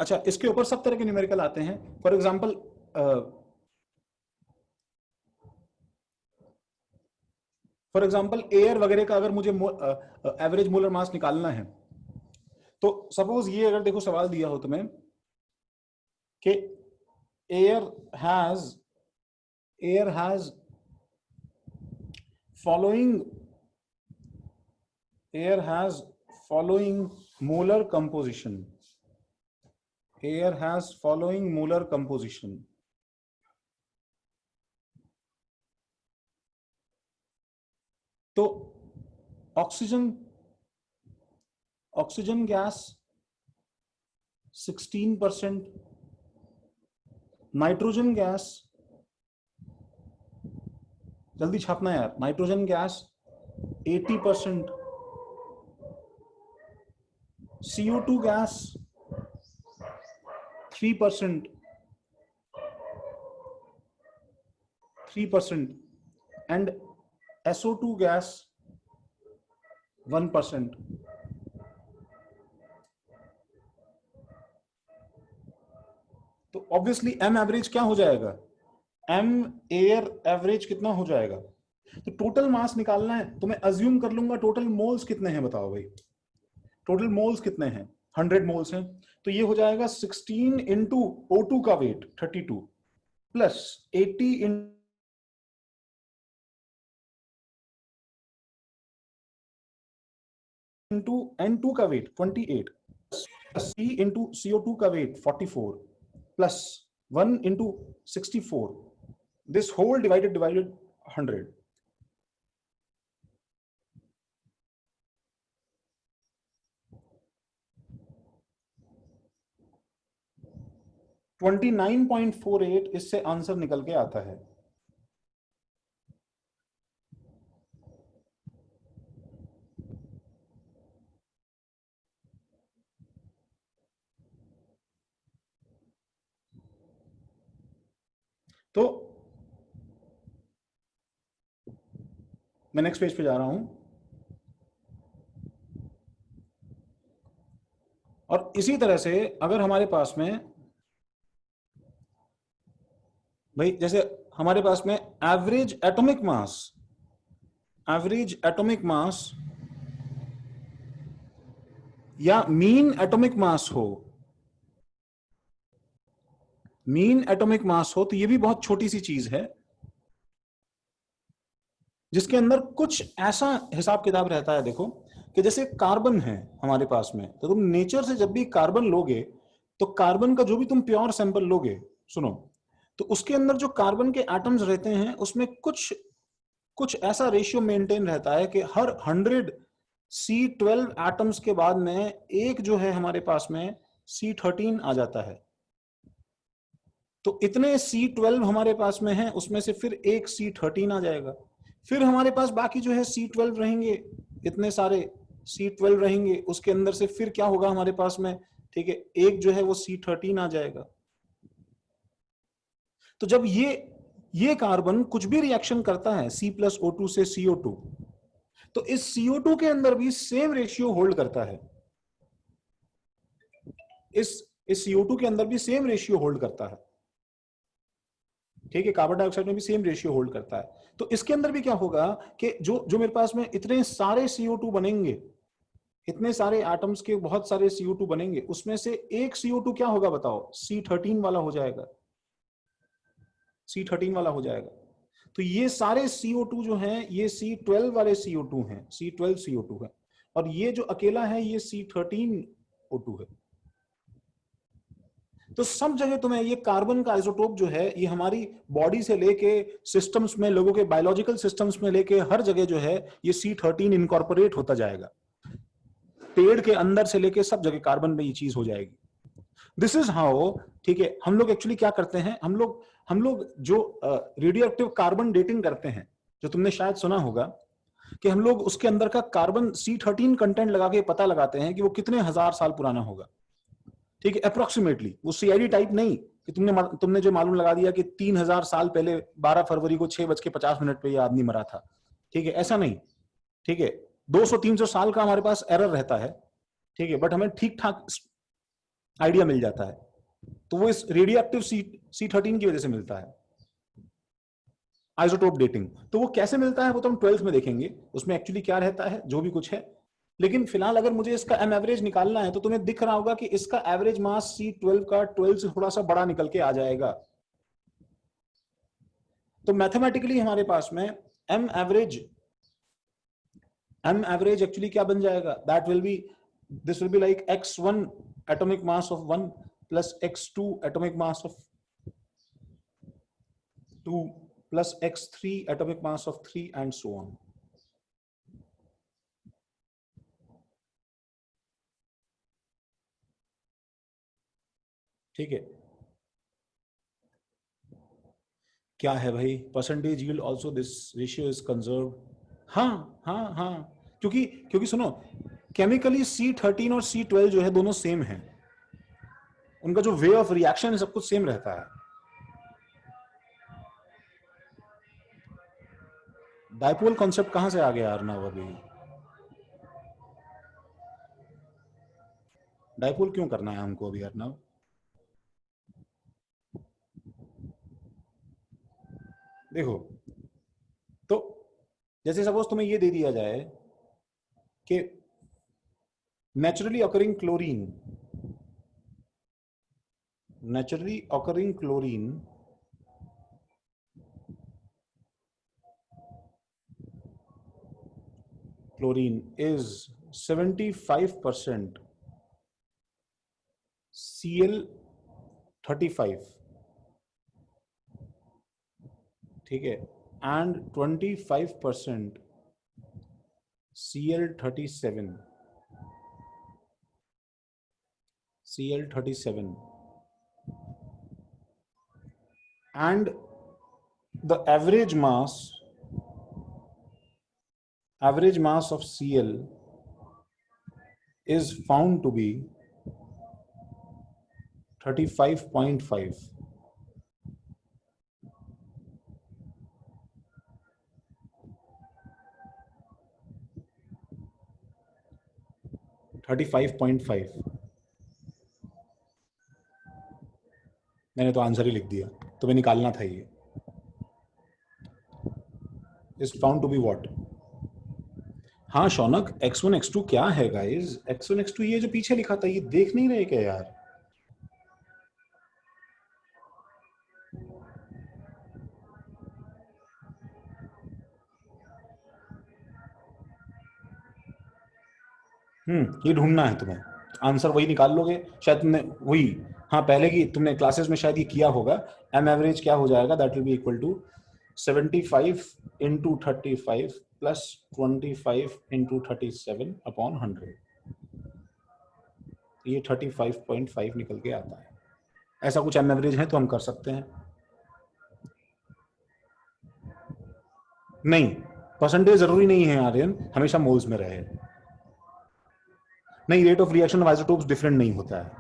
अच्छा, इसके ऊपर सब तरह के न्यूमेरिकल आते हैं। फॉर एग्जाम्पल एयर वगैरह का अगर मुझे एवरेज मोलर मास निकालना है, तो सपोज ये अगर देखो सवाल दिया हो तुम्हें कि air has following molar composition. Air has following molar composition. तो ऑक्सीजन गैस 16%, नाइट्रोजन गैस, जल्दी छापना यार, nitrogen gas 80%, CO2 gas 3%, and SO2 gas 1%. तो ऑब्वियसली एम एवरेज क्या हो जाएगा, एम एयर एवरेज कितना हो जाएगा। तो टोटल मास निकालना है तो मैं अज्यूम कर लूंगा टोटल मोल्स कितने हैं, बताओ भाई टोटल मोल्स कितने हैं, 100 मोल्स हैं, तो ये हो जाएगा 16 इंटू O2 का वेट 32 प्लस 80 इंटू N2 का वेट 28 C इंटू CO2 का weight 44 plus 1 into 64, this whole divided 100. Twenty 29.48 इससे आंसर निकल के आता है। तो मैं नेक्स्ट पेज पे जा रहा हूं, और इसी तरह से अगर हमारे पास में भाई जैसे हमारे पास में एवरेज एटॉमिक मास या मीन एटॉमिक मास हो, तो ये भी बहुत छोटी सी चीज है जिसके अंदर कुछ ऐसा हिसाब किताब रहता है। देखो कि जैसे कार्बन है हमारे पास में, तो तुम नेचर से जब भी कार्बन लोगे तो कार्बन का जो भी तुम प्योर सैंपल लोगे, सुनो, तो उसके अंदर जो कार्बन के एटम्स रहते हैं उसमें कुछ ऐसा रेशियो मेंटेन रहता है कि हर 100 C12 एटम्स के बाद में एक जो है हमारे पास में C13 आ जाता है। तो इतने C12 हमारे पास में है, उसमें से फिर एक C13 आ जाएगा, फिर हमारे पास बाकी जो है C12 रहेंगे, इतने सारे C12 रहेंगे, उसके अंदर से फिर क्या होगा हमारे पास में, ठीक है, एक जो है वो C13 आ जाएगा। तो जब ये कार्बन कुछ भी रिएक्शन करता है C+O2 से CO2, तो इस CO2 के अंदर भी सेम रेशियो होल्ड करता है, इस CO2 के अंदर भी सेम रेशियो होल्ड करता है, ठीक है, कार्बन डाइऑक्साइड में भी सेम रेशियो होल्ड करता है। तो इसके अंदर भी क्या होगा कि जो मेरे पास में इतने सारे CO2 बनेंगे, इतने सारे एटम्स के बहुत सारे CO2 बनेंगे, उसमें से एक CO2 क्या होगा बताओ, C13 वाला हो जाएगा, C13 वाला हो जाएगा। तो ये सारे CO2 जो हैं ये C12 वाले CO2 हैं, C12 CO2 है, और ये जो अकेला है ये C13 O2 है। तो सब जगह तुम्हें ये कार्बन का आइसोटोप जो है ये हमारी बॉडी से लेके सिस्टम्स में, लोगों के बायोलॉजिकल सिस्टम्स में लेके हर जगह जो है ये C13 इनकॉर्पोरेट होता जाएगा, पेड़ के अंदर से लेके सब जगह कार्बन में ये चीज हो जाएगी। दिस इज हाउ, ठीक है, हम लोग एक्चुअली क्या करते हैं, हम लोग जो रेडियो एक्टिव कार्बन डेटिंग करते हैं, जो तुमने शायद सुना होगा कि हम लोग उसके अंदर का कार्बन C13 कंटेंट लगा के पता लगाते हैं कि वो कितने हजार साल पुराना होगा, ठीक है, अप्रोक्सीमेटली, वो CID टाइप नहीं कि तुमने जो मालूम लगा दिया कि 3000 साल पहले 12 फरवरी को 6:50 पे ये आदमी मरा था, ठीक है, ऐसा नहीं, ठीक है, 200-300 साल का हमारे पास एरर रहता है, ठीक है, बट हमें ठीक ठाक आइडिया मिल जाता है। तो वो इस रेडियो एक्टिव C13 की वजह से मिलता है, आइसोटोप डेटिंग। तो वो कैसे मिलता है वो तो हम 12th में देखेंगे, उसमें एक्चुअली क्या रहता है, जो भी कुछ है। लेकिन फिलहाल अगर मुझे इसका एम एवरेज निकालना है तो तुम्हें दिख रहा होगा कि इसका एवरेज मास C12 का 12 से थोड़ा सा बड़ा निकल के आ जाएगा। तो मैथमेटिकली हमारे पास में एम एवरेज एक्चुअली क्या बन जाएगा, that will B, this will be like x1 atomic mass of 1 plus x2 atomic mass of 2 plus x3 atomic mass of 3 and so on. ठीक है, क्या है भाई, percentage yield also this ratio is conserve. हाँ हाँ हाँ, क्योंकि क्योंकि सुनो, केमिकली C13 और C12 जो है दोनों सेम है, उनका जो वे ऑफ रिएक्शन है सब कुछ सेम रहता है। डायपोल कॉन्सेप्ट कहां से आ गया अर्नव अभी, डायपोल क्यों करना है हमको अभी अर्नव? देखो, तो जैसे सपोज तुम्हें ये दे दिया जाए कि naturally occurring chlorine, naturally occurring chlorine is 75% Cl35, ठीक है, and 25% Cl37 and the average mass of Cl is found to be 35.5. मैंने तो आंसर ही लिख दिया, तुम्हें निकालना था ये। Is found to be what? हाँ शौनक, x1 x2 क्या है गाइस, x1 x2 ये जो पीछे लिखा था ये देख नहीं रहे क्या यार? ये ढूंढना है तुम्हें, आंसर वही निकाल लोगे शायद तुमने वही, हाँ पहले की तुमने क्लासेस में शायद ये किया होगा। एम एवरेज क्या हो जाएगा, that will be equal to 75 into 35 plus 25 into 37 upon 100, ये 35.5 निकल के आता है। ऐसा कुछ एम एवरेज है तो हम कर सकते हैं। नहीं, परसेंटेज जरूरी नहीं है आर्यन, हमेशा मोल्स में रहे। नहीं, rate of reaction of isotopes different नहीं होता है,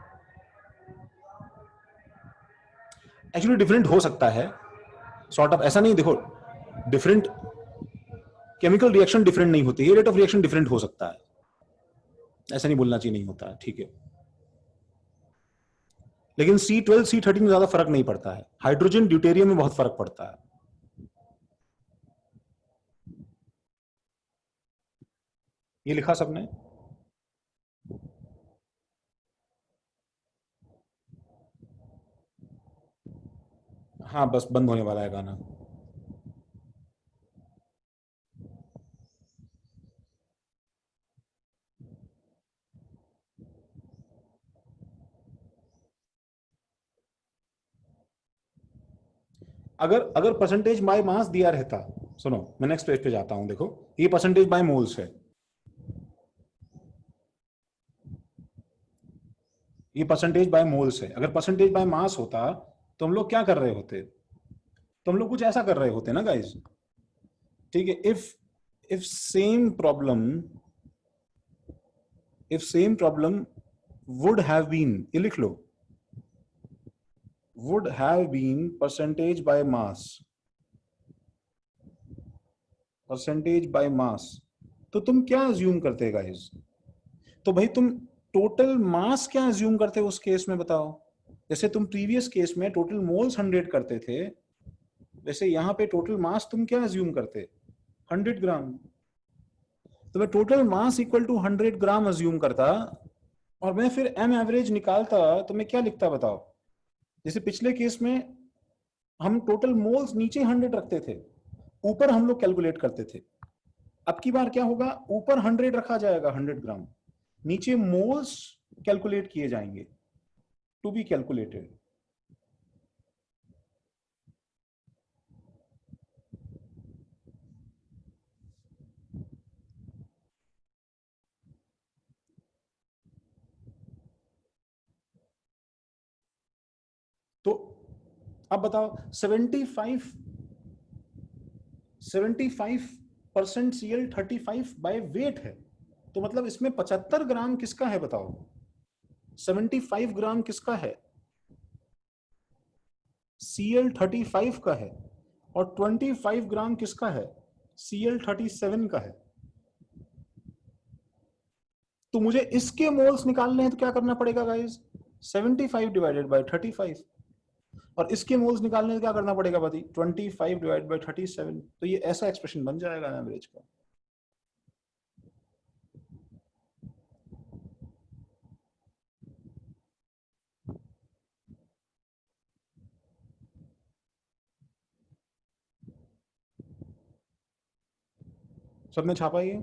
एक्चुअली डिफरेंट हो सकता है सॉर्ट ऑफ, ऐसा नहीं, देखो डिफरेंट केमिकल रिएक्शन डिफरेंट नहीं होती है, रेट ऑफ रिएक्शन डिफरेंट हो सकता है, ऐसा नहीं बोलना चाहिए नहीं होता है, ठीक है। लेकिन C12 C13 में ज्यादा फर्क नहीं पड़ता है, हाइड्रोजन ड्यूटेरियम में बहुत फर्क पड़ता है। ये लिखा सबने? हाँ बस बंद होने वाला है गाना। अगर अगर परसेंटेज बाय मास दिया रहता, सुनो मैं नेक्स्ट पेज पे जाता हूं, देखो ये परसेंटेज बाय मोल्स है, ये परसेंटेज बाय मोल्स है। अगर परसेंटेज बाय मास होता तो हम लोग क्या कर रहे होते, तो हम लोग कुछ ऐसा कर रहे होते ना गाइज, ठीक है। If same problem would have been, ये लिख लो, would have been percentage by mass, तो तुम क्या अज्यूम करते गाइस? तो भाई तुम टोटल मास क्या अज्यूम करते हो उस केस में बताओ? जैसे तुम प्रीवियस केस में टोटल मोल्स 100 करते थे, वैसे यहाँ पे टोटल मास तुम क्या अज्यूम करते? 100 ग्राम। तो मैं total mass equal to 100 gram assume करता और मैं फिर एम एवरेज निकालता, तो मैं क्या लिखता बताओ? जैसे पिछले केस में हम टोटल मोल्स नीचे 100 रखते थे, ऊपर हम लोग कैलकुलेट करते थे। अब की बार क्या होगा? ऊपर 100 रखा जाएगा 100 ग्राम, नीचे मोल्स कैलकुलेट किए जाएंगे, टू बी कैलकुलेटेड। तो अब बताओ 75% Cl 35 बाय वेट है, तो मतलब इसमें 75 ग्राम किसका है बताओ? 75 ग्राम किसका है? Cl 35 का है। और 25 ग्राम किसका है? Cl 37 का है। तो मुझे इसके मोल्स निकालने हैं तो क्या करना पड़ेगा गाइस? 75 divided by 35। और इसके मोल्स निकालने से क्या करना पड़ेगा भाई? 25 डिवाइड बाय 37। तो ये ऐसा एक्सप्रेशन बन जाएगा एवरेज का। सबने छापा ये?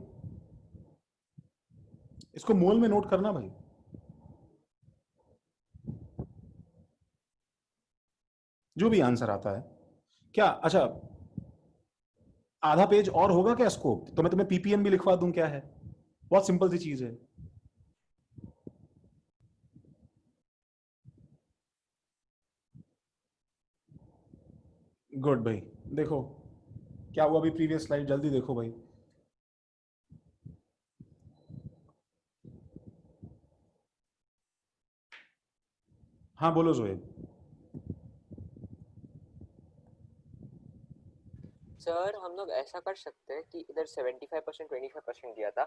इसको मोल में नोट करना भाई। जो भी आंसर आता है क्या? अच्छा, आधा पेज और होगा क्या स्कोप? तो मैं तुम्हें पीपीएम भी लिखवा दूं, क्या है? बहुत सिंपल सी चीज है। गुड भाई। देखो क्या हुआ अभी, प्रीवियस स्लाइड जल्दी देखो भाई। हाँ बोलो जोएब। सर हम लोग ऐसा कर सकते हैं कि इधर 75% 25% दिया था,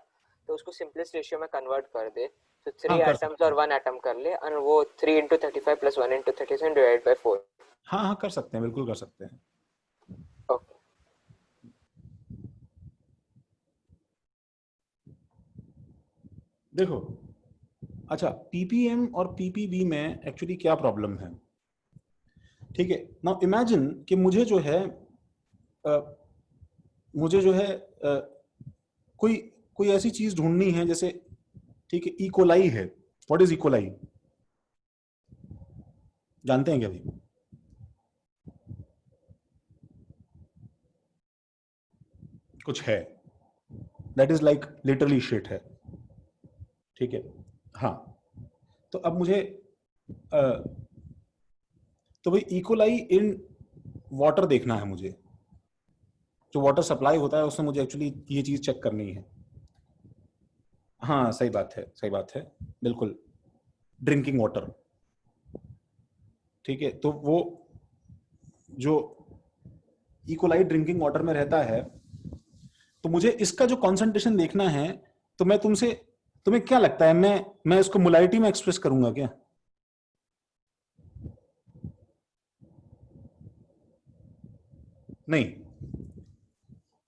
तो उसको सिंपलेस्ट रेशियो में कन्वर्ट कर दे, तो 3 हाँ कर एटम्स सकते और हैं। 1 एटम कर ले, और वो 3 into 35 plus 1 into 37 divided by 4। हाँ हाँ कर सकते हैं, बिल्कुल कर सकते हैं। ओके। देखो, अच्छा पीपीएम और पीपीबी में एक्चुअली क्या प्रॉब्लम है? ठीक है, नाउ इमेजिन कि मुझे जो है मुझे जो है कोई कोई ऐसी चीज ढूंढनी है, जैसे ठीक है इकोलाई है। What is E coli? जानते हैं क्या भाई? कुछ है, that is like literally shit है। ठीक है, हाँ। तो अब मुझे अ, तो भाई इकोलाई इन वाटर देखना है मुझे। जो वाटर सप्लाई होता है उसमें मुझे एक्चुअली ये चीज चेक करनी है। हाँ सही बात है, सही बात है, बिल्कुल। Drinking water. ठीक है, तो वो जो इकोलाई ड्रिंकिंग वाटर में रहता है, तो मुझे इसका जो कॉन्सेंट्रेशन देखना है। तो मैं तुमसे, तुम्हें क्या लगता है, मैं इसको मोलारिटी में एक्सप्रेस करूंगा क्या? नहीं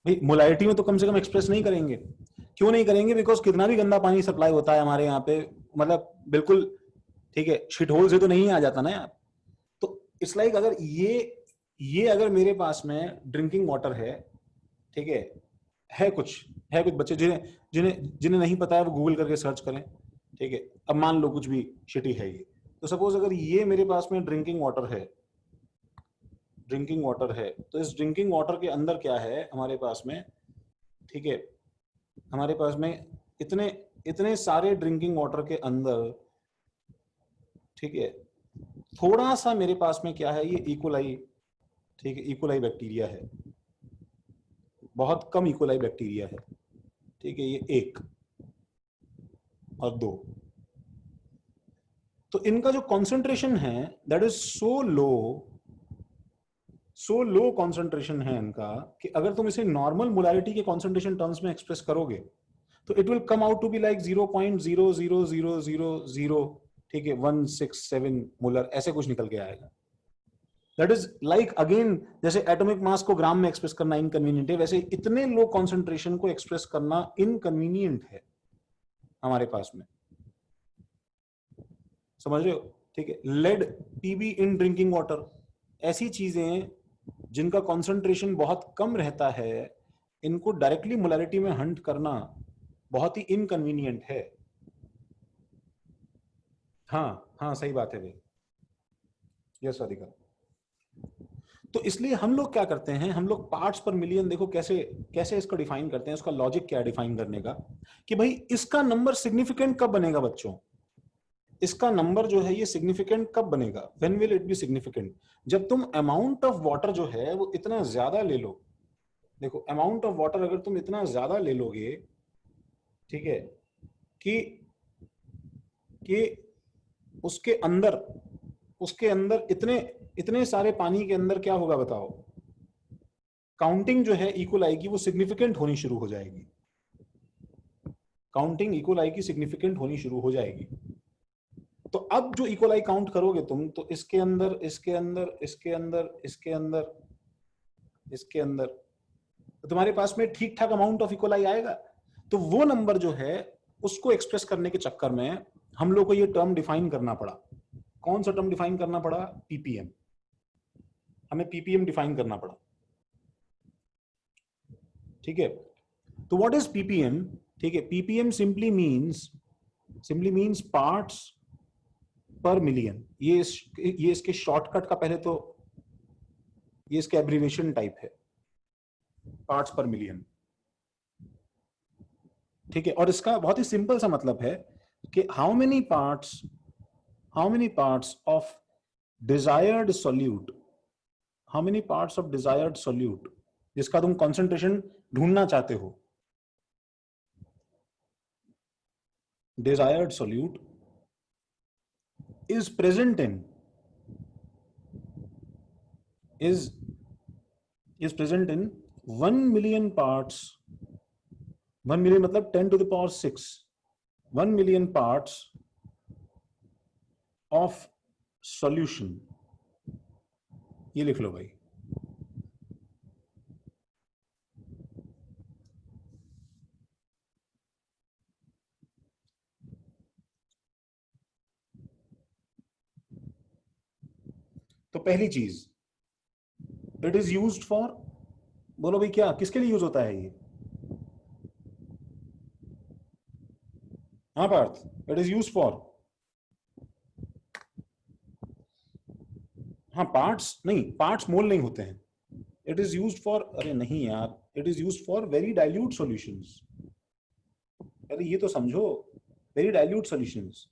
भाई, मोलारिटी में तो कम से कम एक्सप्रेस नहीं करेंगे। क्यों नहीं करेंगे? बिकॉज कितना भी गंदा पानी सप्लाई होता है हमारे यहाँ पे, मतलब बिल्कुल ठीक है, शिट होल से तो नहीं आ जाता ना यार। तो इट्स लाइक अगर ये अगर मेरे पास में ड्रिंकिंग वाटर है, ठीक है कुछ, है कुछ बच्चे जिन्हें जिन्हें जिन्हें नहीं पता है वो गूगल करके सर्च करें। ठीक है, अब मान लो कुछ भी शिटी है ये, तो सपोज अगर ये मेरे पास में ड्रिंकिंग वाटर है, ड्रिंकिंग वाटर है, तो इस ड्रिंकिंग वाटर के अंदर क्या है हमारे पास में? ठीक है, हमारे पास में इतने इतने सारे ड्रिंकिंग वाटर के अंदर, ठीक है, थोड़ा सा मेरे पास में क्या है, ये इकोलाई। ठीक है, इकोलाई बैक्टीरिया है, बहुत कम इकोलाई बैक्टीरिया है। ठीक है, ये एक और दो। तो इनका जो कॉन्सेंट्रेशन है that is so low concentration है इनका, कि अगर तुम इसे नॉर्मल मोलारिटी के कॉन्सेंट्रेशन टर्म्स में एक्सप्रेस करोगे, तो it will come out to be like 0.00000, ठीक है, 167 मोलर, ऐसे कुछ निकल के आएगा। दैट इज लाइक अगेन, जैसे एटॉमिक मास को ग्राम में एक्सप्रेस करना इनकन्वीनियंट है, वैसे इतने लो कॉन्सेंट्रेशन को एक्सप्रेस करना इनकन्वीनियंट है हमारे पास में, समझ रहे हो? ठीक है, lead PB in drinking water, ऐसी चीजें जिनका कॉन्सेंट्रेशन बहुत कम रहता है, इनको डायरेक्टली मोलैरिटी में हंट करना बहुत ही इनकन्वीनियंट है। हाँ हाँ, सही बात है भाई, यस राधिका। तो इसलिए हम लोग क्या करते हैं, हम लोग पार्ट्स पर मिलियन, देखो कैसे कैसे इसको डिफाइन करते हैं, उसका लॉजिक क्या है डिफाइन करने का, कि भाई इसका नंबर सिग्निफिकेंट कब बनेगा बच्चों, इसका नंबर जो है ये सिग्निफिकेंट कब बनेगा, when will it be significant, जब तुम अमाउंट ऑफ वाटर जो है वो इतना ज्यादा ले लो। देखो अमाउंट ऑफ वाटर अगर तुम इतना ज्यादा ले लोगे, ठीक है, कि उसके अंदर इतने सारे पानी के अंदर क्या होगा बताओ, काउंटिंग जो है इक्वल आई की वो सिग्निफिकेंट होनी शुरू हो जाएगी, काउंटिंग इक्वल आई की सिग्निफिकेंट होनी शुरू हो जाएगी। तो अब जो इक्वल आई काउंट करोगे तुम, तो इसके अंदर इसके अंदर इसके अंदर इसके अंदर इसके अंदर, तो तुम्हारे पास में ठीक ठाक अमाउंट ऑफ इक्वल आई आएगा। तो वो नंबर जो है उसको एक्सप्रेस करने के चक्कर में हम लोग को ये टर्म डिफाइन करना पड़ा। कौन सा टर्म डिफाइन करना पड़ा? पीपीएम, हमें पीपीएम डिफाइन करना पड़ा, ठीक है। तो व्हाट इज पीपीएम? ठीक है, पीपीएम सिंपली मींस पार्ट्स पर मिलियन। ये इसके शॉर्टकट का, पहले तो ये इसके एब्रिविएशन टाइप है, पार्ट्स पर मिलियन, ठीक है। और इसका बहुत ही सिंपल सा मतलब है कि how many parts of desired solute, how many parts of desired solute, जिसका तुम कंसंट्रेशन ढूंढना चाहते हो, desired solute is present in 1 million parts, 1 million मतलब 10 to the power 6, 1 million parts of solution। ये लिख लो भाई। तो पहली चीज, इट इज यूज्ड फॉर, बोलो भाई क्या, किसके लिए यूज होता है ये? हाँ Parth, it is used for, हाँ पार्ट्स नहीं, पार्ट्स मोल नहीं होते हैं। इट इज यूज्ड फॉर, अरे नहीं यार, it is used for very dilute solutions. अरे ये तो समझो, very dilute solutions.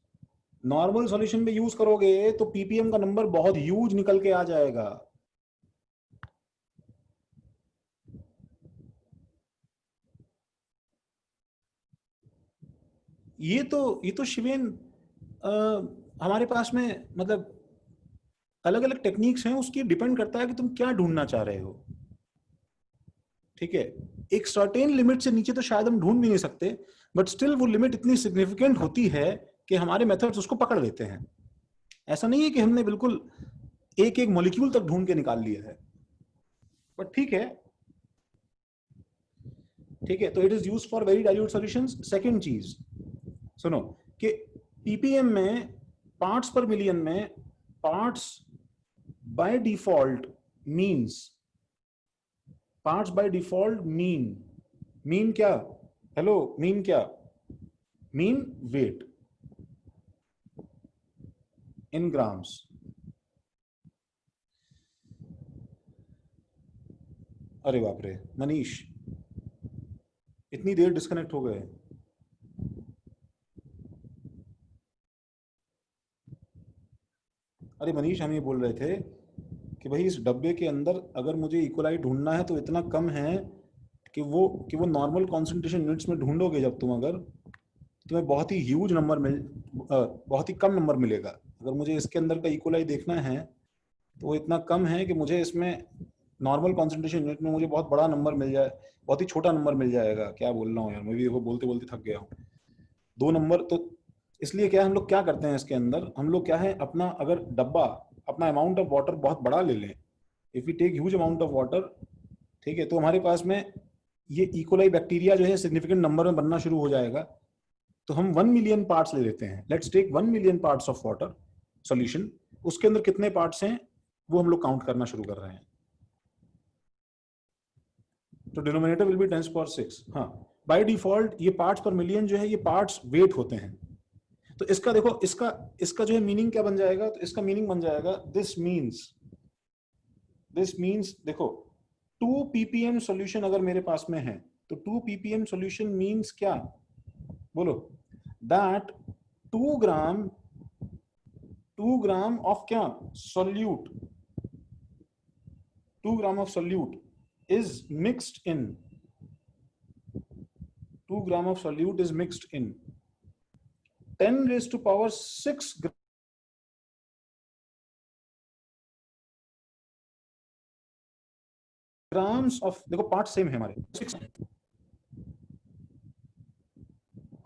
Normal solution में यूज करोगे तो पीपीएम का नंबर बहुत ह्यूज निकल के आ जाएगा। ये तो शिवेन, हमारे पास में मतलब अलग अलग टेक्निक्स हैं, उसकी डिपेंड करता है कि तुम क्या ढूंढना चाह रहे हो, ठीक है। एक सर्टेन लिमिट से नीचे तो शायद हम ढूंढ भी नहीं सकते, बट स्टिल वो लिमिट इतनी सिग्निफिकेंट होती है कि हमारे मेथड्स उसको पकड़ लेते हैं। ऐसा नहीं है कि हमने बिल्कुल एक एक मॉलिक्यूल तक ढूंढ के निकाल लिया है, बट ठीक है, ठीक है। तो it is used for very dilute solutions. Second चीज सुनो कि पीपीएम में पार्ट्स पर मिलियन में, parts by default means, parts by default mean क्या? हेलो, मीन क्या? Mean weight in grams. अरे बाप रे मनीष, इतनी देर डिस्कनेक्ट हो गए। अरे मनीष, हम ये बोल रहे थे कि भाई इस डब्बे के अंदर अगर मुझे इक्वलाई ढूंढना है तो इतना कम है कि वो नॉर्मल कॉन्सेंट्रेशन यूनिट्स में ढूंढोगे जब तुम, अगर तुम्हें बहुत ही ह्यूज नंबर बहुत ही कम नंबर मिलेगा। अगर मुझे इसके अंदर का इक्वलाई देखना है तो वो इतना कम है कि मुझे इसमें नॉर्मल कॉन्सेंट्रेशन यूनिट में मुझे बहुत बड़ा नंबर मिल जाए, बहुत ही छोटा नंबर मिल जाएगा, क्या बोल रहा हूँ यार, मैं भी देखो बोलते बोलते थक गया हूँ। 2 नंबर तो इसलिए क्या है, हम लोग क्या करते हैं इसके अंदर, हम लोग क्या है अपना अगर डब्बा, अपना अमाउंट ऑफ वाटर बहुत बड़ा ले लें, if we take huge amount of water, ठीक है, तो हमारे पास में ये इकोलाई बैक्टीरिया जो है सिग्निफिकेंट नंबर में बनना शुरू हो जाएगा। तो हम 1 मिलियन पार्ट्स ले लेते हैं, let's take 1 million parts of water solution, उसके अंदर कितने पार्ट्स हैं वो हम लोग काउंट करना शुरू कर रहे हैं। तो डिनोमिनेटर विल बी 10⁶। हाँ, बाय डिफॉल्ट ये पार्ट्स पर मिलियन जो है ये पार्ट्स वेट होते हैं। तो इसका देखो, इसका इसका जो है मीनिंग क्या बन जाएगा, तो इसका मीनिंग बन जाएगा दिस मीन्स देखो 2 ppm सॉल्यूशन अगर मेरे पास में है तो 2 ppm सॉल्यूशन मीन्स क्या, बोलो, दैट 2 ग्राम ऑफ क्या solute, 2 gram of solute is mixed in 2 gram of solute is mixed in 10⁶ grams of, देखो पार्ट सेम है हमारे 6,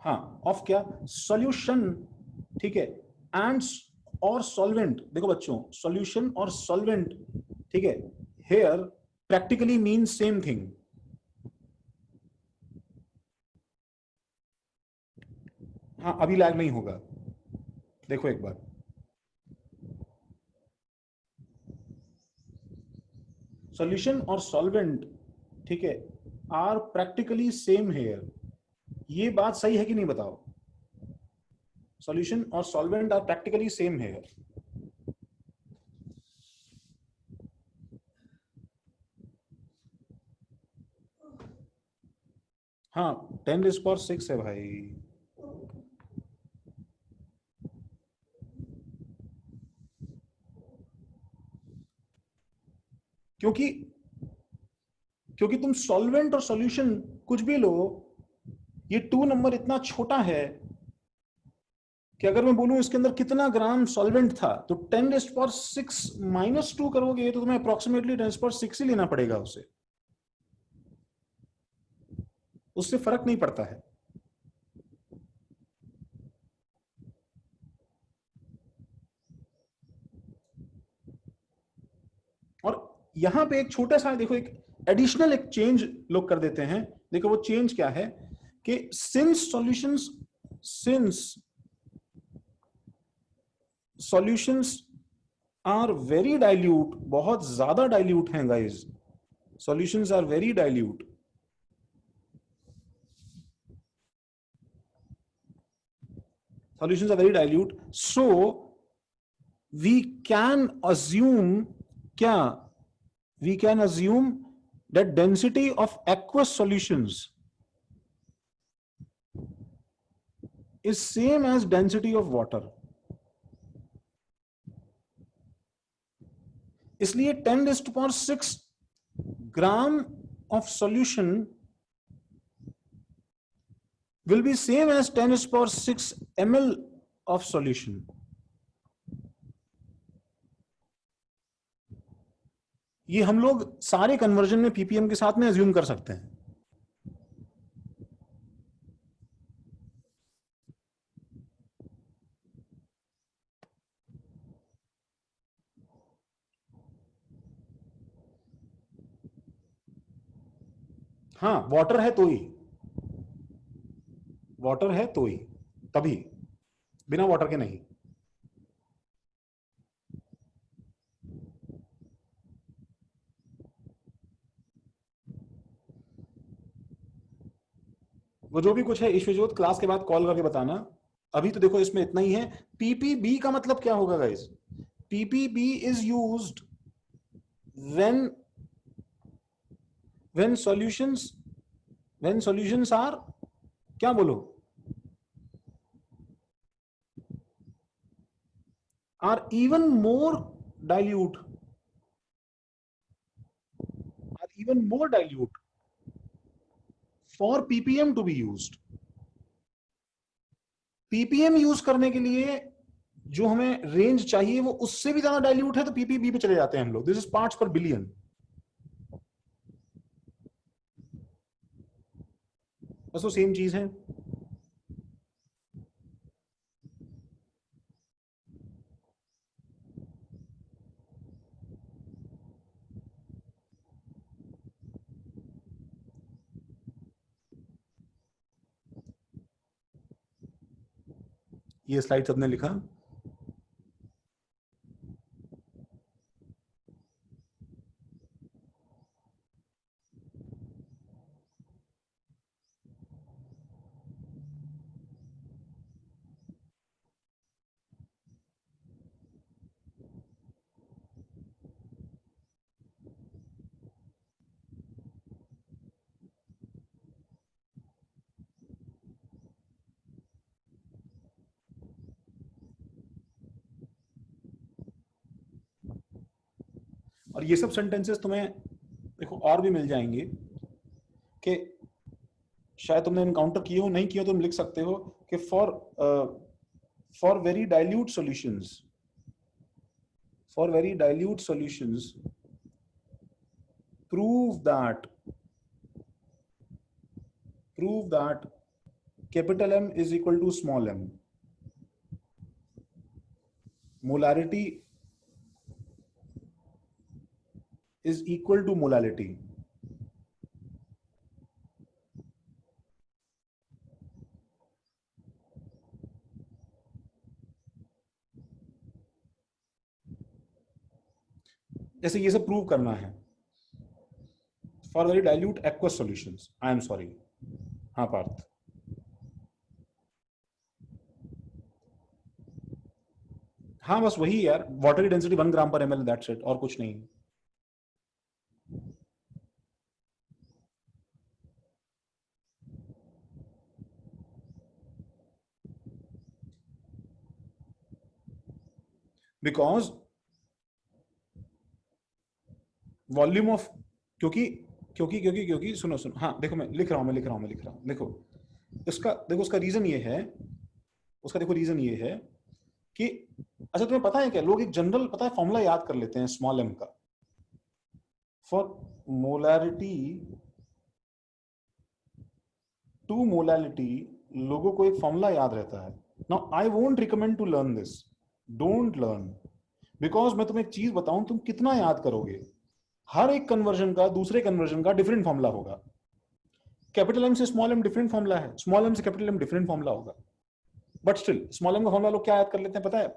हाँ, ऑफ क्या सॉल्यूशन, ठीक है, एंड और सॉल्वेंट, देखो बच्चों सॉल्यूशन और सॉल्वेंट, ठीक है, here practically mean same thing. हाँ, अभी लैग नहीं होगा, देखो एक बार, सॉल्यूशन और सॉल्वेंट, ठीक है, आर प्रैक्टिकली सेम हेयर, ये बात सही है कि नहीं बताओ, सॉल्यूशन और solvent are practically same here. हाँ, 10⁶ है भाई, क्योंकि क्योंकि तुम सॉल्वेंट और सॉल्यूशन कुछ भी लो, ये 2 नंबर इतना छोटा है कि अगर मैं बोलूं इसके अंदर कितना ग्राम सॉल्वेंट था तो 10⁶ -2 करोगे तो तुम्हें अप्रोक्सीमेटली 10⁶ ही लेना पड़ेगा, उससे फर्क नहीं पड़ता है। और यहां पे एक छोटा सा देखो, एक एडिशनल एक चेंज लोग कर देते हैं, देखो वो चेंज क्या है कि since solutions are very dilute, बहुत ज्यादा डाइल्यूट हैं guys, solutions are very dilute, solutions are very dilute, so we can assume क्या, we can assume that density of aqueous solutions is same as density of water, इसलिए 10⁶ ग्राम of solution will be same as 10⁶ ml of solution। ये हम लोग सारे conversion में ppm के साथ में अज्यूम कर सकते हैं। हाँ, वाटर है तो ही, वाटर है तो ही, तभी, बिना वाटर के नहीं। वो जो भी कुछ है ईश्वरजोत क्लास के बाद कॉल करके बताना, अभी तो देखो इसमें इतना ही है। पीपीबी का मतलब क्या होगा guys, PPB is used when solutions are, क्या बोलो, are even more dilute for ppm to be used। ppm use करने के लिए जो हमें रेंज चाहिए वो उससे भी ज्यादा डाइल्यूट है तो पीपीबी पे चले जाते हैं हम लोग, दिस इज पार्ट्स पर बिलियन। बस वो सेम चीज है। ये स्लाइड सबने लिखा? और ये सब सेंटेंसेस तुम्हें देखो और भी मिल जाएंगे कि शायद तुमने एनकाउंटर किए हो, नहीं किए हो तुम लिख सकते हो कि for very dilute solutions prove that capital M is equal to small m. Molarity is equal to molality. जैसे ये सब प्रूव करना है for very dilute aqueous solutions. I am sorry, हाँ पार्थ। हाँ बस वही यार, वाटर की डेंसिटी 1 ग्राम पर ml, दैट्स इट, और कुछ नहीं। बिकॉज वॉल्यूम ऑफ, क्योंकि सुनो हाँ देखो मैं लिख रहा हूं देखो उसका रीजन ये है, रीजन ये है कि अच्छा तुम्हें पता है क्या, लोग एक जनरल पता है फॉर्मूला याद कर लेते हैं स्मॉल m का। फॉर मोलैरिटी टू मोलैलिटी लोगों को एक फॉर्मूला याद रहता है। Now I won't recommend to learn this, don't learn, because मैं तुम्हें एक चीज बताऊं, तुम कितना याद करोगे, हर एक कन्वर्जन का दूसरे कन्वर्जन का डिफरेंट फॉर्मूला होगा। कैपिटल एम से स्मॉल एम डिफरेंट फॉर्मूला है, स्मॉल एम से कैपिटल एम डिफरेंट फॉर्मूला होगा, बट स्टिल स्मॉल एम का फॉर्मूला लोग क्या याद कर लेते हैं पता है,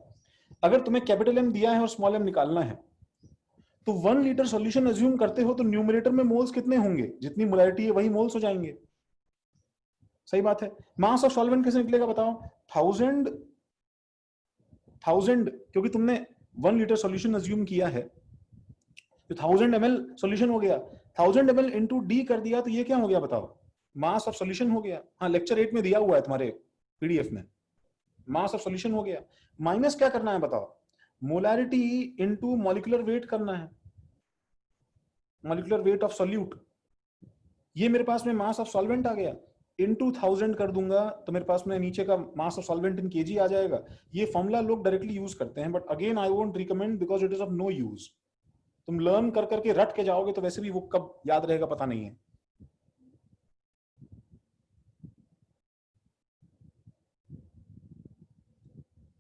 अगर तुम्हें कैपिटल एम दिया है और स्मॉल एम निकालना है तो 1 लीटर सॉल्यूशन अज्यूम करते हो तो न्यूमरेटर में मोल्स कितने होंगे, जितनी मोलैरिटी है वही मोल्स हो जाएंगे। सही बात है। मास ऑफ सॉल्वेंट कैसे निकलेगा बताओ, 1000 क्योंकि तुमने 1 लीटर सॉल्यूशन अज्यूम किया है तो 1000 ml सॉल्यूशन हो गया, 1000 ml इंटू डी कर दिया तो ये क्या हो गया बताओ, मास ऑफ सॉल्यूशन हो गया। हाँ लेक्चर 8 में दिया हुआ है तुम्हारे पीडीएफ में, मास ऑफ सॉल्यूशन हो गया। माइनस क्या करना है बताओ, मोलैरिटी इनटू मॉलिक्यूलर वेट करना है, मॉलिक्यूलर वेट ऑफ सॉल्यूट। ये मेरे पास में मास ऑफ सॉल्वेंट आ गया, इनटू 1000 कर दूंगा तो मेरे पास में नीचे का mass of solvent in KG आ जाएगा। ये फॉर्मूला लोग डायरेक्टली यूज करते हैं, but again I won't recommend because it is of no use. तुम लर्न कर करके रट के जाओगे तो वैसे भी वो कब याद रहेगा पता नहीं है।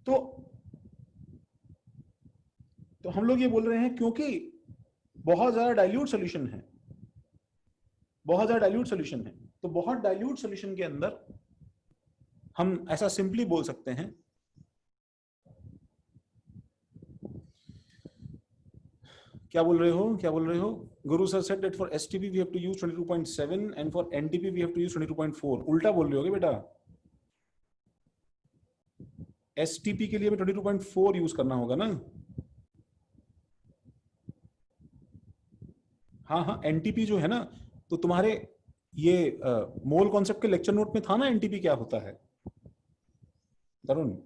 तो हम लोग ये बोल रहे हैं क्योंकि बहुत ज्यादा डाइल्यूट सॉल्यूशन है, तो बहुत डाइल्यूट सॉल्यूशन के अंदर हम ऐसा सिंपली बोल सकते हैं क्या बोल रहे हो Guru sir said that for STP we have to use 22.7 and for NTP we have to use 22.4। उल्टा बोल रहे होगे बेटा, एसटीपी के लिए भी 22.4 यूज करना होगा ना। हाँ एनटीपी जो है ना, तो तुम्हारे ये मोल कॉन्सेप्ट के लेक्चर नोट में था ना एनटीपी क्या होता है तरुण।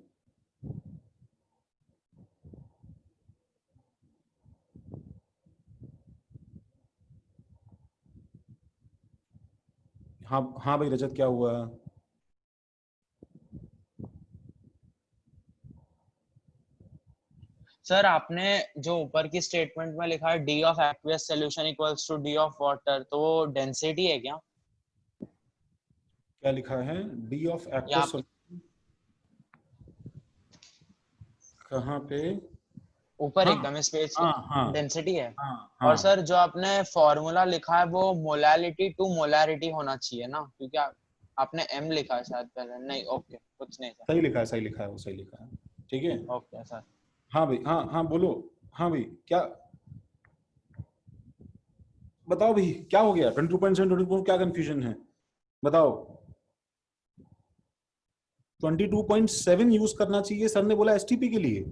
हाँ भाई रजत क्या हुआ। सर आपने जो ऊपर की स्टेटमेंट में लिखा है D of aqueous solution equals to D of water, तो वो डेंसिटी है क्या? क्या लिखा है? डी ऑफ यहाँ एक्वस कहाँ पे? ऊपर हाँ एकदम इस पेज हाँ हाँ डेंसिटी है। हाँ और हाँ, सर जो आपने फॉर्मूला लिखा है वो मोलालिटी टू मोलारिटी होना चाहिए ना, क्योंकि आपने एम लिखा है शायद पहले। नहीं, ओके, कुछ नहीं सर। सही लिखा है, सही लिखा है, वो सही लिखा है। ठीक है। Okay sir. हाँ भाई, हाँ हाँ बोलो। हाँ भाई, क्या बताओ भाई, क्या हो गया? 22.7 22, क्या कंफ्यूजन है बताओ? 22.7 यूज करना चाहिए, सर ने बोला एसटीपी के लिए।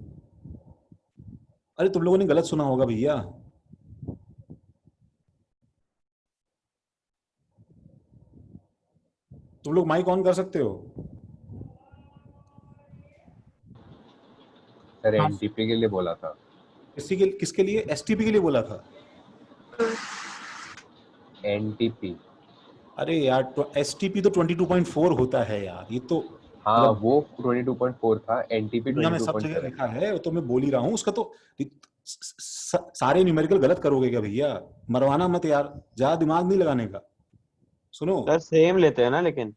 अरे तुम लोगों ने गलत सुना होगा भैया। तुम लोग माइक ऑन कर सकते हो? सर हाँ, एनटीपी के लिए बोला था। किसके लिए? एसटीपी के लिए बोला था। एनटीपी। अरे यार, एसटीपी तो 22.4 होता है यार, ये तो हाँ मतलब वो 22.4 था, एनटीपी दुनिया में सब जगह 22.7 लिखा था। है, तो मैं बोल ही रहा हूँ उसका तो। सारे न्यूमेरिकल गलत करोगे क्या भैया? मरवाना मत यार, ज्यादा दिमाग नहीं लगाने का। सुनो, सर सेम लेते हैं ना लेकिन।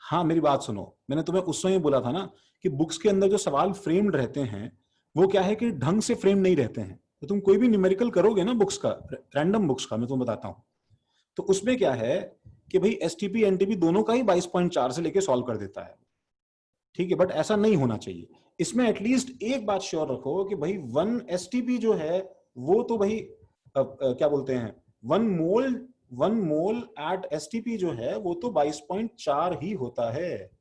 हाँ मेरी बात सुनो, मैंने तुम्हें उस समय बोला था ना कि बुक्स के अंदर जो सवाल फ्रेम्ड रहते हैं वो क्या है कि ढंग से फ्रेम नहीं रहते हैं। तो तुम कोई भी न्यूमेरिकल करोगे ना बुक्स का, रैंडम बुक्स का, मैं तुम्हें बताता हूँ, तो उसमें क्या है कि भाई एसटीपी एनटीपी दोनों का ही 22.4 से लेके सॉल्व कर देता है। ठीक है, बट ऐसा नहीं होना चाहिए। इसमें एटलीस्ट एक बात श्योर रखो कि भाई 1 एसटीपी जो है वो तो भाई क्या बोलते हैं, 1 मोल, 1 मोल एट एसटीपी जो है वो तो 22.4 ही होता है।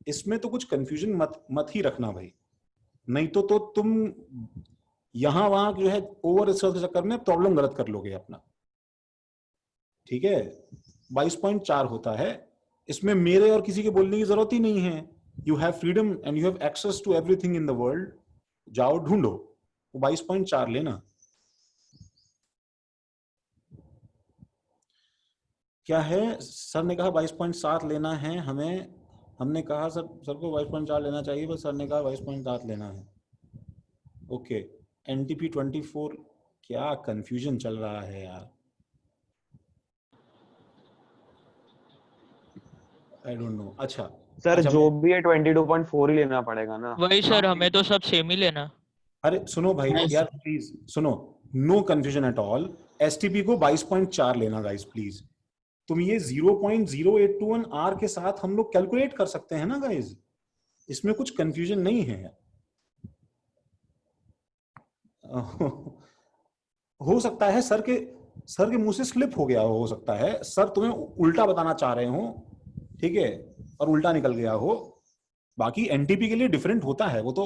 इसमें तो कुछ कंफ्यूजन मत मत ही रखना भाई, नहीं तो तुम यहां वहां जो है ओवर रिसर्च के चक्कर में प्रॉब्लम गलत कर लोगे अपना। ठीक है, 22.4 होता है। इसमें मेरे और किसी के बोलने की जरूरत ही नहीं है। You have freedom and you have access to everything in the world. जाओ ढूंढो, वो 22.4 लेना। क्या है, सर ने कहा 22.7 लेना है हमें। हमने कहा सर को 22.4 लेना चाहिए, बस सर ने कहा 22.7 लेना है। ओके, एनटीपी 24, क्या कंफ्यूजन चल रहा है यार, आई डोंट नो। अच्छा सर अच्छा, जो भी है 22.4 ही लेना पड़ेगा ना। वही हाँ सर, हमें तो सब सेम ही लेना। अरे सुनो भाई नहीं यार, सर। प्लीज सुनो, no confusion at all. STP को 22.4 लेना गाइस प्लीज। तुम ये 0.0821 आर के साथ हम लोग कैलकुलेट कर सकते हैं ना गाइस, इसमें कुछ कंफ्यूजन नहीं है। हो सकता है सर के मुंह से स्लिप हो गया हो सकता है सर तुम्हें उल्टा बताना चाह रहे हो, ठीक है, और उल्टा निकल गया हो। बाकी एनटीपी के लिए डिफरेंट होता है वो तो।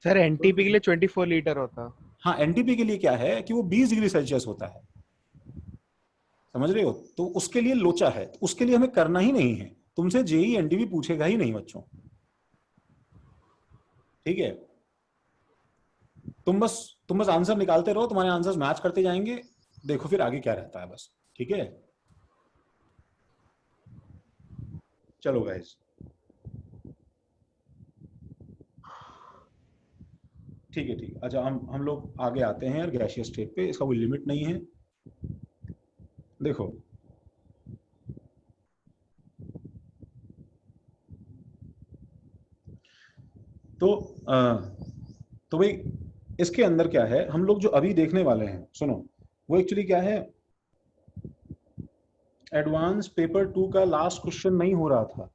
सर एनटीपी के लिए 24 लीटर होता। हाँ, एनटीपी के लिए क्या है कि वो 20 डिग्री सेल्सियस होता है, समझ रहे हो, तो उसके लिए लोचा है, तो उसके लिए हमें करना ही नहीं है। तुमसे जेई एनटीपी पूछेगा ही नहीं बच्चों। ठीक है, तुम बस आंसर निकालते रहो, तुम्हारे आंसर्स मैच करते जाएंगे, देखो फिर आगे क्या रहता है बस। ठीक है, चलो गाइस, ठीक है ठीक है। अच्छा, हम लोग आगे आते हैं यार गैसियस स्टेट पे, इसका कोई लिमिट नहीं है। देखो, तो तो भाई इसके अंदर क्या है, हम लोग जो अभी देखने वाले हैं सुनो, वो एक्चुअली क्या है, एडवांस पेपर 2 का लास्ट क्वेश्चन नहीं हो रहा था।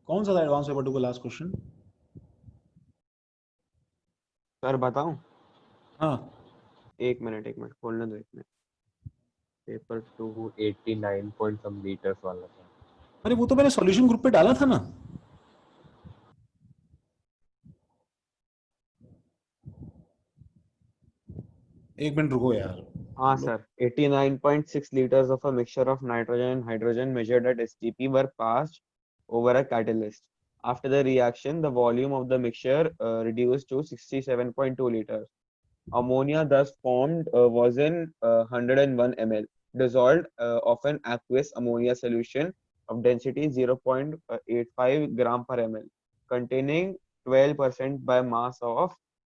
कौन सा था एडवांस पेपर 2 का लास्ट क्वेश्चन? सर बताऊं? हाँ, एक मिनट खोलने दो, एक मिनट। पेपर 2। वो 89 पॉइंट सम लीटर्स वाला था। अरे वो तो मैंने सॉल्यूशन ग्रुप पे डाला था ना। एक मिनट रुको यार, हाँ हम लोग sir, 89.6 liters of a mixture of nitrogen and hydrogen measured at STP were passed over a catalyst. After the reaction, the volume of the mixture reduced to 67.2 liters. Ammonia thus formed was in 101 ml, dissolved of an aqueous ammonia solution of density 0.85 gram per ml, containing 12% by mass of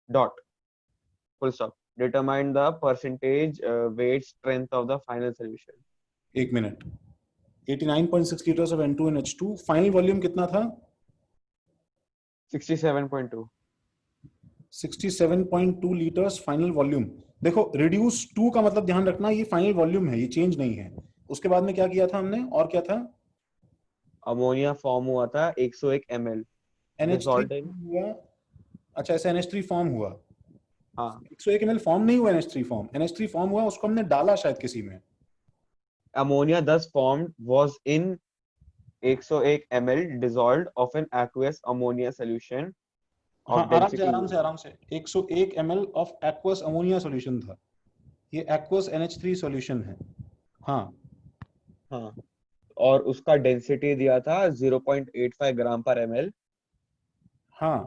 dot. Full stop. Determine the percentage weight strength of the final solution. एक minute, 89.6 liters of N2NH2, final volume कितना था? 67.2. 67.2 litres final volume. देखो reduce 2 का मतलब ध्यान रखना, ये final volume है, ये चेंज नहीं है। उसके बाद में क्या किया था हमने, और क्या था? अमोनिया फॉर्म हुआ था 101 ml. Dissolved NH3 in- हुआ। अच्छा, ऐसा NH3 फॉर्म हुआ। हाँ, 101 ml फॉर्म नहीं हुआ, NH3 फॉर्म, NH3 फॉर्म हुआ, उसको हमने डाला शायद किसी में। ammonia thus formed was in 101 ml dissolved of an aqueous ammonia solution हाँ, of आराम से density आराम से आराम से 101 ml of aqueous ammonia solution था, ये एक्वस NH3 सॉल्यूशन है। हाँ हाँ, और उसका डेंसिटी दिया था 0.85 ग्राम पर ml हाँ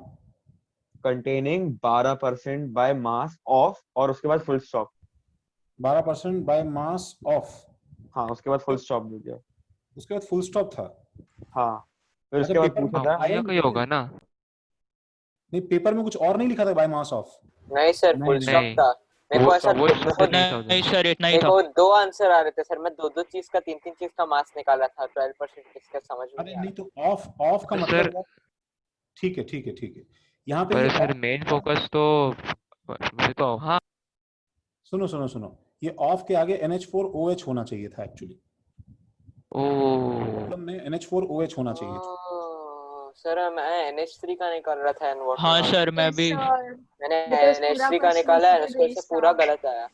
containing 12% by mass of, और उसके बाद full stop. 12% by mass of. हाँ, उसके बाद फुल स्टॉप दे दिया। उसके बाद फुल स्टॉप था। हाँ, फिर अच्छा, उसके बाद पेपर में पूछा था आया अमोनिया का ही होगा ना? नहीं, पेपर में कुछ और नहीं लिखा था बाय मास ऑफ? नहीं सर, नहीं, फुल नहीं, स्टॉप नहीं, था। मेरे को ऐसा वो मेरे को नहीं था उधर। नहीं सर, इतना ही मेरे था। को 2 आंसर आ रहे थे सर, मैं 2-2 चीज का 3-3 चीज का मास निकाला था, 12% किसका समझ में अरे नहीं आ नहीं, रहा। तो ऑफ ऑफ का पर मतलब सर- है, ठीक है ठीक है ठीक है, यहाँ पे पर ये सर off मेन था। फोकस तो वही तो, हाँ सुनो सुनो सुनो, ये ऑफ के आगे NH4OH होना चाहिए था एक्चुअली, ओ प्रॉब्लम में NH4OH होना चाहिए था। सर मैं NH3 का निकाल रहा था, एंड हाँ सर, मैं भी मैंने Because पूरा NH3 का question निकाला है, उसी पे उसको से based पूरा था। गलत आया।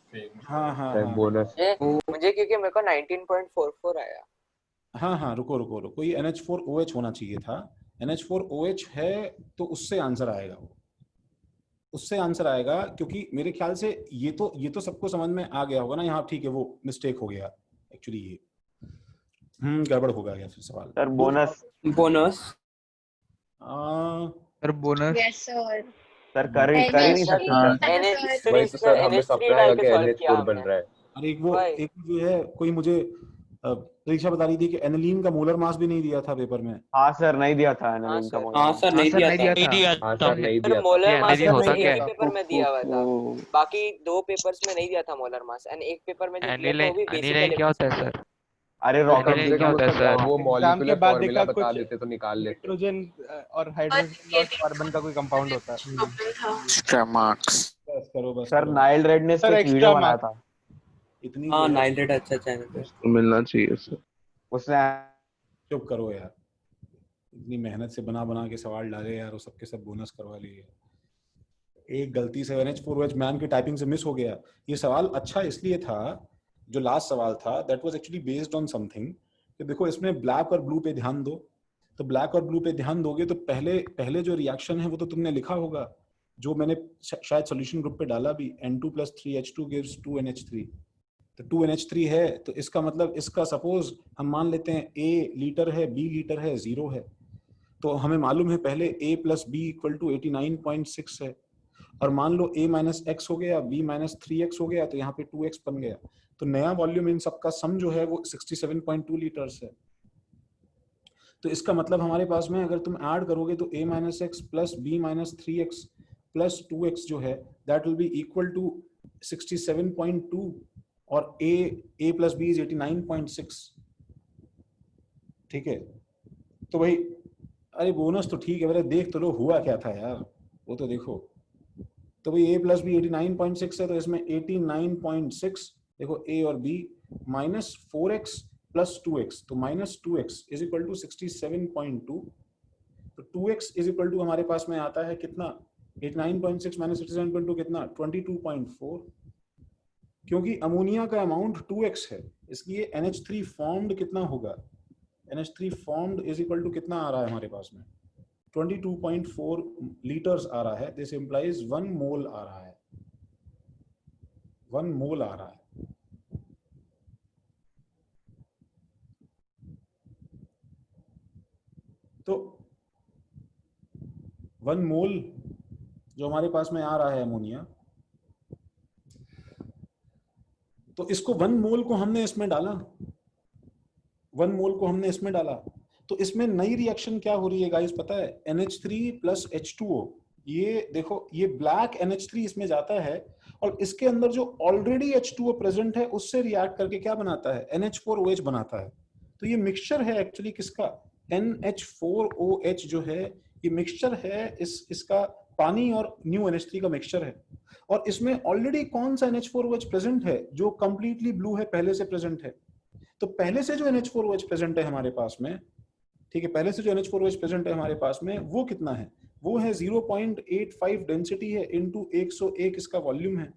हाँ हाँ हाँ बोनस मुझे क्योंकि मेरे को 19.44 आया। हाँ हाँ, रुको रुको रुको, ये NH4OH होना चाहिए था। NH4OH है तो उससे आंसर आएगा, वो उससे आंसर आएगा, क्योंकि मेरे ख्याल से ये तो सबको समझ में आ गया होगा ना यहाँ। ठीक है, वो मिस्टेक हो गया एक्चुअली, ये गड़बड़ हो गया फिर सवाल। Sir bonus. Bonus sir bonus. Yes sir. Sir कर ही नहीं सकते हाँ। सर। वही तो सर, हमें सपना आएगा कि NH4 बन रहा है। अरे एक वो भाई। एक जो है, कोई मुझे परीक्षा बता रही थी कि एनिलीन का मोलर मास भी नहीं दिया था पेपर में। हाँ सर, नहीं दिया था एनालिन हाँ का सर। मॉडल। हाँ सर, नहीं सर, दिया नहीं था। दिया नहीं था। दिया हाँ था। सर, नहीं सर दिया था। मोलर ये मास एनालिन सर होता मैं क्या एक है? पेपर में दिया हुआ था, बाकी 2 पेपर्स में नहीं दिया था मोलर मास, एंड एक पेपर में जो दिया था वो भी बेसिक एनिलाइन क्या एलिमेंट्स होता में है दिया। सर? अरे तो रॉकेट कम से एनिलाइन क्या कम होता है उसका सर? वो एग्जाम के मॉलिक्यूलर बाद फॉर्मूला देखा बता कुछ देते तो निकाल लेते। नाइट्रोजन और हाइड्रोजन और कार्बन का कोई कंपाउंड होता है। Extra marks. बस करो बस सर, करो। नाइल रेड ने इस सर, पे एक extra वीडियो बनाया marks। था। इतनी हाँ, जो है, नाइल रेड अच्छा चैनल पे। तो मिलना चाहिए सर। उसने चुप करो यार, इतनी मेहनत से बना बना के सवाल डाले यार, वो सबके सब बोनस करवा लिए। एक गलती से NH4OH मैन की टाइपिंग से मिस हो गया। ये सवाल अच्छा इसलिए था, जो लास्ट सवाल था that was actually based on something, कि देखो इसमें ब्लैक और ब्लू पे ध्यान दो, तो ब्लैक और ब्लू पे ध्यान दोगे तो पहले जो रिएक्शन है वो तो तुमने लिखा होगा, जो मैंने शायद सॉल्यूशन ग्रुप पे डाला भी, N2 + 3H2 gives 2NH3। तो 2NH3 है, तो इसका मतलब इसका सपोज हम मान लेते हैं A लीटर है, B लीटर है, 0 है, तो हमें मालूम है पहले A + B = 89.6 है, और मान लो A - x हो गया, B - 3x हो गया, तो यहाँ पे 2x बन गया। तो नया वॉल्यूम इन सबका सम जो है वो 67.2 लीटर्स है। तो इसका मतलब हमारे पास में अगर तुम ऐड करोगे तो A - x + B - 3x + 2x जो है that will be equal to 67.2, और A + B is 89.6। ठीक है, तो भाई अरे बोनस तो ठीक है, मेरे देख तो लो हुआ क्या था यार, वो तो देखो। तो भाई A + B 89.6 है, तो इसमें 89.6 देखो, A और B -4x + 2x, तो -2x = 67.2। तो 2x = हमारे पास में आता है कितना, 89.6 - 67.2 कितना, 22.4। क्योंकि अमोनिया का अमाउंट 2x है, इसलिए NH3 फॉर्म्ड कितना होगा, NH3 फॉर्म्ड = कितना आ रहा है हमारे पास में, 22.4 लीटर्स आ रहा है। दिस इंप्लाइज 1 मोल आ रहा है, 1 मोल आ रहा है। तो 1 मोल जो हमारे पास में आ रहा है अमोनिया, तो इसको 1 मोल को हमने इसमें डाला, 1 मोल को हमने इसमें डाला, तो इसमें नई रिएक्शन क्या हो रही है गाइस पता है, NH3 + H2O, ये देखो, ये ब्लैक NH3 इसमें जाता है और इसके अंदर जो ऑलरेडी H2O प्रेजेंट है उससे रिएक्ट करके क्या बनाता है, NH4OH बनाता है। तो ये मिक्सचर है एक्चुअली किसका, NH4OH जो है ये मिक्सचर है इसका पानी और न्यू NH3 का मिक्सचर है। और इसमें ऑलरेडी कौन सा NH4OH प्रेजेंट है जो कंप्लीटली ब्लू है, पहले से प्रेजेंट है। तो पहले से जो NH4OH प्रेजेंट है हमारे पास में, ठीक है, पहले से जो NH4OH प्रेजेंट है हमारे पास में वो कितना है, वो है 0.85 डेंसिटी है इंटू 101 इसका वॉल्यूम है,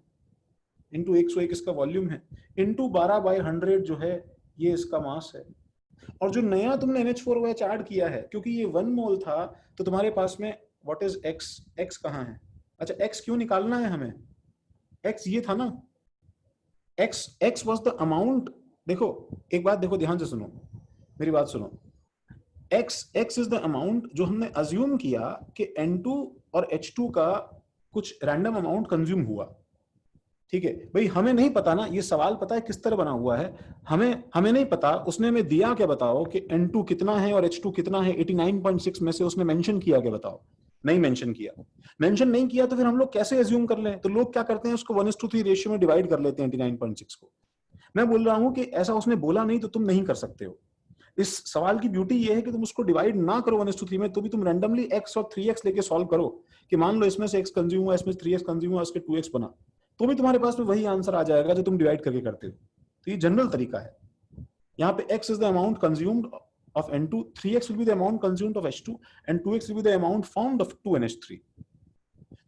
इंटू 101 इसका वॉल्यूम है, इंटू 12/100 जो है ये इसका मास है। और जो नया तुमने NH4OH ऐड किया है, क्योंकि ये 1 मोल था तो तुम्हारे पास में व्हाट इज x, x कहाँ है, अच्छा x क्यों निकालना है हमें, x ये था ना, x वाज द अमाउंट। देखो एक बात देखो, ध्यान से सुनो, मेरी बात सुनो, x इज द अमाउंट जो हमने अज्यूम किया कि N2 और H2 का कुछ रैंडम अमाउंट कंज्यूम हुआ, ठीक है भाई। हमें नहीं पता ना, ये सवाल पता है किस तरह बना हुआ है, हमें नहीं पता उसने हमें दिया क्या, बताओ कि N2 कितना है और H2 कितना है, 89.6 में से उसने मेंशन किया क्या, बताओ। नहीं मेंशन किया, मेंशन नहीं किया तो फिर हम लोग कैसे अज्यूम कर लें, तो लोग क्या करते हैं उसको 1:3 रेशियो में डिवाइड कर लेते हैं 89.6 को। मैं बोल रहा हूं कि ऐसा उसने बोला नहीं तो तुम नहीं कर सकते हो। इस सवाल की ब्यूटी ये है कि तुम उसको डिवाइड ना करो 1:3 में, तो भी तुम रैंडमली x और 3x लेके सॉल्व करो कि मान लो इसमें से x कंज्यूम हुआ, इसमें 3x कंज्यूम हुआ, इसके 2x बना, तो भी तुम्हारे पास में वही आंसर आ जाएगा जो तुम डिवाइड करके करते हो। तो ये जनरल तरीका है। यहाँ पे x is the amount consumed of N2, 3x will be the amount consumed of H2 and 2x will be the amount found of 2NH3।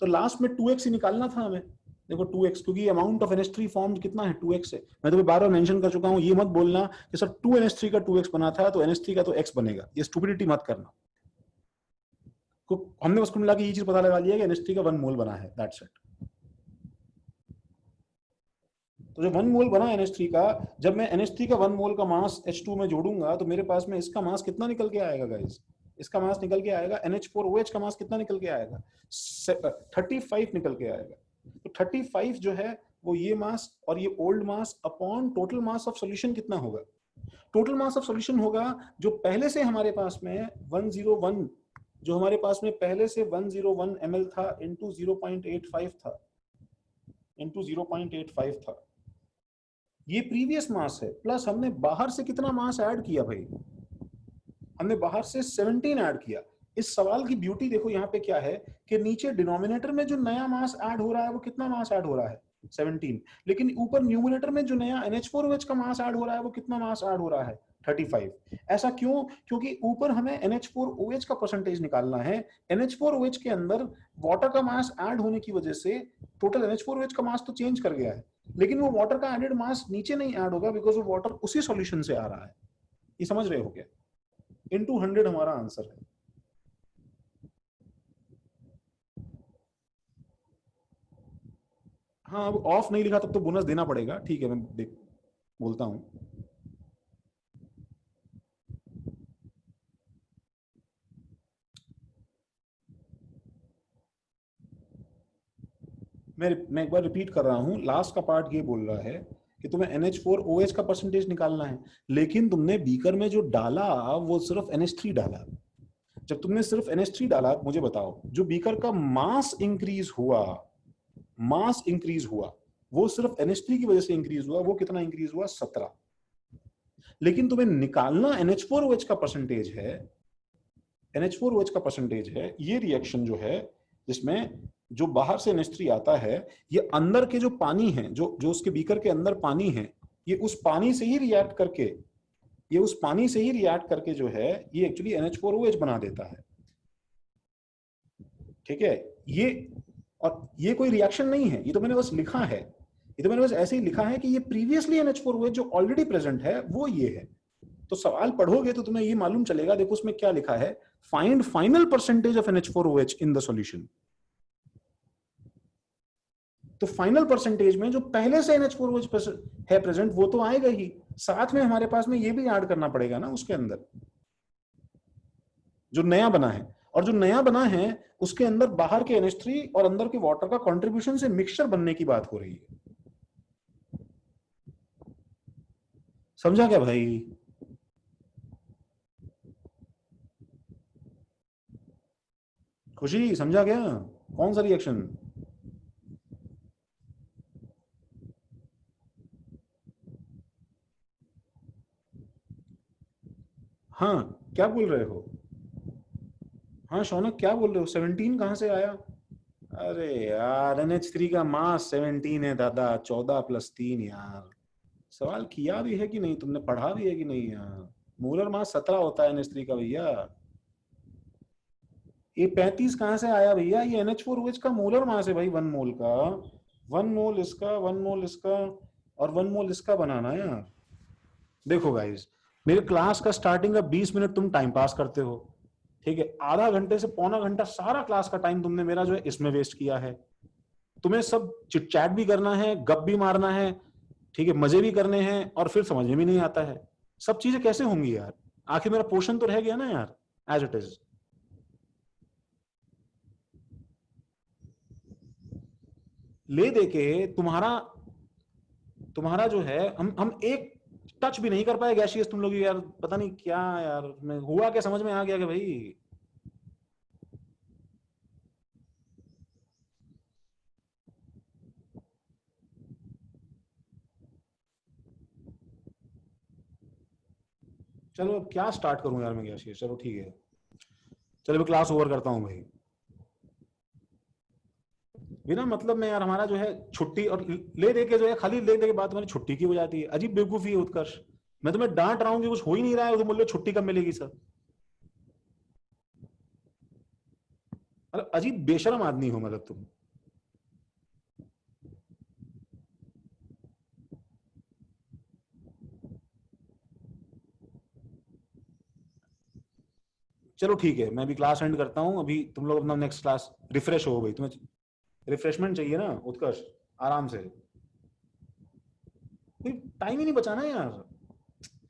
तो लास्ट में 2x ही निकालना था हमें। देखो 2x, क्योंकि अमाउंट ऑफ NH3 फॉर्म्ड कितना है, 2x है। मैं तो बार बार मेंशन कर चुका हूं, ये मत बोलना कि सर 2NH3 का 2x बना था तो NH3 का तो x बनेगा, ये स्टुपिडिटी मत करना। हमने उसको मिला के ये चीज पता लगा लिया कि NH3 का 1 मोल बना है, दैट्स इट। तो जो 1 मोल बना NH3 का, जब मैं NH3 का 1 मोल का मास H2 में जोड़ूंगा तो मेरे पास में इसका मास कितना निकल के आएगा गाइस, इसका मास निकल के आएगा, NH4OH का मास कितना निकल के आएगा, 35 निकल के आएगा। तो 35 जो है वो ये मास और ये old mass upon total mass of solution कितना होगा, टोटल मास ऑफ सॉल्यूशन होगा जो पहले से हमारे पास में 101, जो हमारे पास में पहले से 101 ml था इंटू 0.85 था, इंटू 0.85 था, ये प्रीवियस मास है, प्लस हमने बाहर से कितना मास ऐड किया भाई, हमने बाहर से 17 ऐड किया। इस सवाल की ब्यूटी देखो यहाँ पे क्या है कि नीचे डिनोमिनेटर में जो नया मास ऐड हो रहा है वो कितना मास ऐड हो रहा है, 17, लेकिन ऊपर न्यूमिनेटर में जो नया NH4OH का मास ऐड हो रहा है वो कितना मास ऐड हो रहा है, 35। ऐसा क्यों, क्योंकि ऊपर हमें NH4OH का परसेंटेज निकालना है, NH4OH के अंदर वाटर का मास ऐड होने की वजह से टोटल NH4OH का मास तो चेंज कर गया है, लेकिन वो वाटर का एडेड मास नीचे नहीं ऐड होगा बिकॉज वो वाटर उसी सॉल्यूशन से आ रहा है। ये समझ रहे हो क्या, इनटू 100 हमारा आंसर है। हाँ अब ऑफ नहीं लिखा तब तो बोनस देना पड़ेगा, ठीक है मैं बोलता हूं। मैं एक बार रिपीट कर रहा हूं, लास्ट का पार्ट ये बोल रहा है कि तुम्हें NH4OH का परसेंटेज निकालना है, लेकिन तुमने बीकर में जो डाला वो सिर्फ NH3 डाला। जब तुमने सिर्फ NH3 डाला, मुझे बताओ जो बीकर का मास इंक्रीज हुआ, मास इंक्रीज हुआ वो सिर्फ NH3 की वजह से इंक्रीज हुआ, वो कितना इंक्रीज हुआ, 17। लेकिन तुम्हें निकालना NH4OH का परसेंटेज है, NH4OH का परसेंटेज है। ये रिएक्शन जो है जिसमें जो बाहर से NH3 आता है, ये अंदर के जो पानी है, जो उसके बीकर के अंदर पानी है, ये उस पानी से ही रिएक्ट करके, ये उस पानी से ही रिएक्ट करके जो है ये एक्चुअली NH4OH बना देता है, ठीक है। ये और ये कोई रिएक्शन नहीं है, ये तो मैंने बस लिखा है, ये तो मैंने बस ऐसे ही लिखा है कि ये प्रीवियसली NH4OH जो ऑलरेडी प्रेजेंट है वो ये है। तो सवाल पढ़ोगे तो तुम्हें ये मालूम चलेगा, देखो उसमें क्या लिखा है, find final percentage of NH4OH in the solution. तो फाइनल परसेंटेज में जो पहले से NH4OH है प्रेजेंट वो तो आएगा ही, साथ में हमारे पास में ये भी ऐड करना पड़ेगा ना उसके अंदर जो नया बना है, और जो नया बना है उसके अंदर बाहर के NH3 और अंदर के वाटर का कंट्रीब्यूशन से मिक्सचर बनने की बात हो रही है। समझा क्या भाई? खुशी समझा क्या? कौन सा रिएक्शन? हाँ, क्या बोल रहे हो? हाँ शौनक, क्या बोल रहे हो? 17 कहाँ से आया? अरे यार, NH3 का मास 17 है दादा, 14 + 3 यार। सवाल किया भी है कि नहीं तुमने, पढ़ा भी है कि नहीं यार? मोलर मास 17 होता है NH3 का भैया। ये 35 कहाँ से आया भैया? ये NH4OH का मोलर मास है भाई, 1 मोल का। 1 मोल इसका, 1 मोल इसका और 1 मोल इसका बनाना है यार। देखो गाइस, मेरे क्लास का स्टार्टिंग का 20 मिनट तुम टाइम पास करते हो, ठीक है? आधा घंटे से पौना घंटा सारा क्लास का टाइम तुमने मेरा जो है इसमें वेस्ट किया है। तुम्हें सब चिट चैट भी करना है, गप भी मारना है, ठीक है, मजे भी करने हैं, और फिर समझ में भी नहीं आता है। सब चीजें कैसे होंगी यार? आखिर मेरा पोर्शन तो रह गया ना यार, एज इट इज। ले देके तुम्हारा जो है, हम एक टच भी नहीं कर पाए गैसियस तुम लोग यार, पता नहीं क्या यार, मैं हुआ क्या, समझ में आ गया कि भाई चलो अब क्या स्टार्ट करूं यार मैं गैसियस। चलो ठीक है, चलो मैं क्लास ओवर करता हूं भाई। बिना मतलब में यार हमारा जो है छुट्टी, और ले दे के जो है, खाली ले दे के बाद तुम्हारी छुट्टी की हो जाती है। अजीब बेवकूफी है उत्कर्ष। मैं तुम्हें डांट रहा हूँ कि कुछ हो ही नहीं रहा है, तुम बोल रहे हो छुट्टी कब मिलेगी सर। मतलब अजीब बेशरम आदमी हो मतलब तुम। चलो ठीक है, मैं अभी क्लास एंड करता हूँ। अभी तुम लोग अपना नेक्स्ट क्लास रिफ्रेश हो भाई, तुम्हें रिफ्रेशमेंट चाहिए ना उत्कर्ष, आराम से। टाइम ही नहीं बचाना यार।